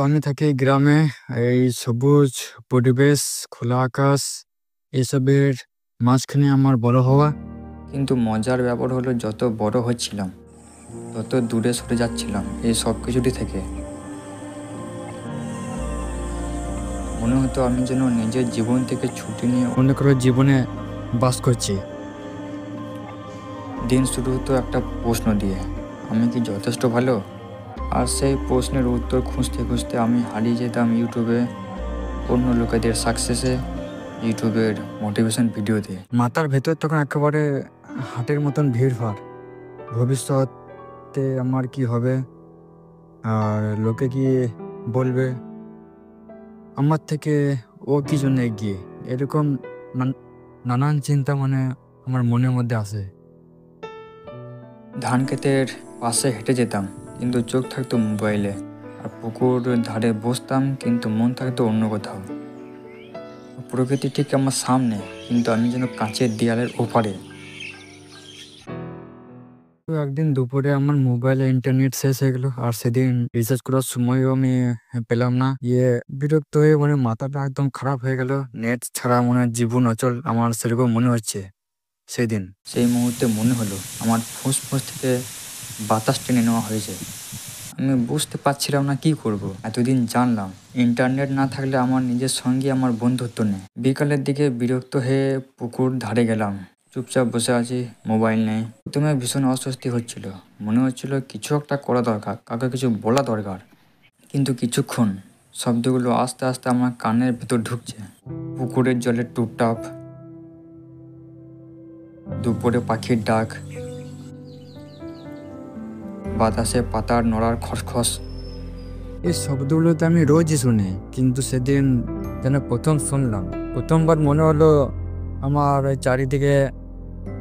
আমি থাকি গ্রামে। এই সবুজ পরিবেশ, খোলা আকাশ এসবের মাঝখানে আমার বড় হওয়া। কিন্তু মজার ব্যাপার হলো, যত বড় হচ্ছিলাম তত দূরে সরে যাচ্ছিলাম এই সব কিছুটি থেকে। মনে হতো আমি যেন নিজের জীবন থেকে ছুটি নিয়ে অন্য কারো জীবনে বাস করছি। দিন শুরু হতো একটা প্রশ্ন দিয়ে, আমি কি যথেষ্ট ভালো? আর সেই প্রশ্নের উত্তর খুঁজতে খুঁজতে আমি হারিয়ে যেতাম ইউটিউবে, অন্য লোকেদের সাকসেসে, ইউটিউবের মোটিভেশন ভিডিওতে। মাথার ভেতর তখন একেবারে হাটের মতন ভিড়ভাড়। ভবিষ্যতে আমার কি হবে, আর লোকে কি বলবে, আমার থেকে ও কি জন্য এগিয়ে, এরকম নানান চিন্তা আমার মনের মধ্যে আসে। ধান ক্ষেতের পাশে হেঁটে যেতাম কিন্তু চোখ থাকতো মোবাইলে, আর পুকুর ধারে বসতাম কিন্তু মন থাকতো অন্য কোথাও। প্রকৃতি ঠিক আমার সামনে কিন্তু আমি যেন কাঁচের দেয়ালের ওপারে। তো একদিন দুপুরে আমার মোবাইলে ইন্টারনেট শেষ হয়ে গেল, আর সেদিন রিচার্জ করার সময়ও আমি পেলাম না। বিরক্ত হয়ে মাথাটা একদম খারাপ হয়ে গেল। নেট ছাড়া জীবন অচল, আমার সেরকম মনে হচ্ছে সেদিন। সেই মুহূর্তে মনে হলো আমার ফুসফুস থেকে বাতাস টেনে নেওয়া হয়েছে। আমি বুঝতে পারছিলাম না কি করব। এতদিন জানলাম ইন্টারনেট না থাকলে আমার নিজের সঙ্গে আমার বন্ধুত্ব নেই। বিকালের দিকে বিরক্ত হয়ে পুকুর ধারে গেলাম। চুপচাপ বসে আছি, মোবাইল নেই। প্রথমে ভীষণ অস্বস্তি হচ্ছিল, মনে হচ্ছিল কিছু একটা করা দরকার, কাউকে কিছু বলা দরকার। কিন্তু কিছুক্ষণ শব্দগুলো আস্তে আস্তে আমার কানের ভেতর ঢুকছে। পুকুরের জলে টুপটাপ, দুপুরে পাখির ডাক, বাতাসে পাতার নড়ার খসখস। এই শব্দগুলো তো আমি রোজই শুনি, কিন্তু সেদিন যেন প্রথম শুনলাম। প্রথমবার মনে হলো আমার এই চারিদিকে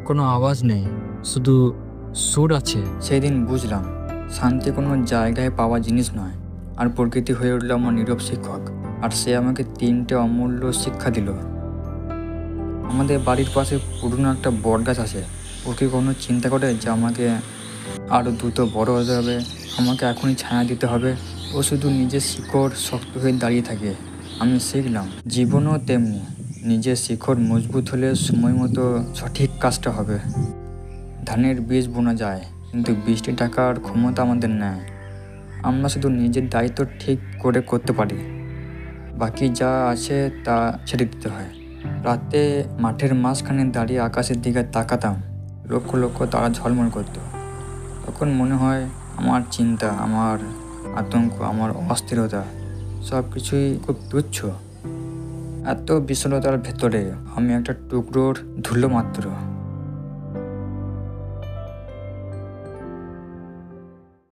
কোনো আওয়াজ নেই, শুধু সুর আছে। সেই দিন বুঝলাম শান্তি কোনো জায়গায় পাওয়া জিনিস নয়, আর প্রকৃতি হয়ে উঠল আমার নীরব শিক্ষক। আর সে আমাকে 3টে অমূল্য শিক্ষা দিল। আমাদের বাড়ির পাশে পুরনো একটা বট গাছ আছে। ও কি কোনো চিন্তা করে যে আমাকে আরও দ্রুত বড় হতে হবে, আমাকে এখনই ছায়া দিতে হবে? ও শুধু নিজের শিকড় শক্ত হয়ে দাঁড়িয়ে থাকে। আমি শিখলাম জীবনও তেমনি, নিজের শিকড় মজবুত হলে সময় মতো সঠিক কাজটা হবে। ধানের বীজ বোনা যায়, কিন্তু বৃষ্টি টাকার ক্ষমতা আমাদের নেয়। আমরা শুধু নিজের দায়িত্ব ঠিক করে করতে পারি, বাকি যা আছে তা ছেড়ে দিতে হয়। রাতে মাঠের মাঝখানে দাঁড়িয়ে আকাশের দিকে তাকাতাম, লক্ষ লক্ষ তারা ঝলমল করতো। তখন মনে হয় আমার চিন্তা, আমার আতঙ্ক, আমার অস্থিরতা সব কিছুই খুব তুচ্ছ। এত বিশালতার ভেতরে আমি একটা টুকরোর ধুলো মাত্র।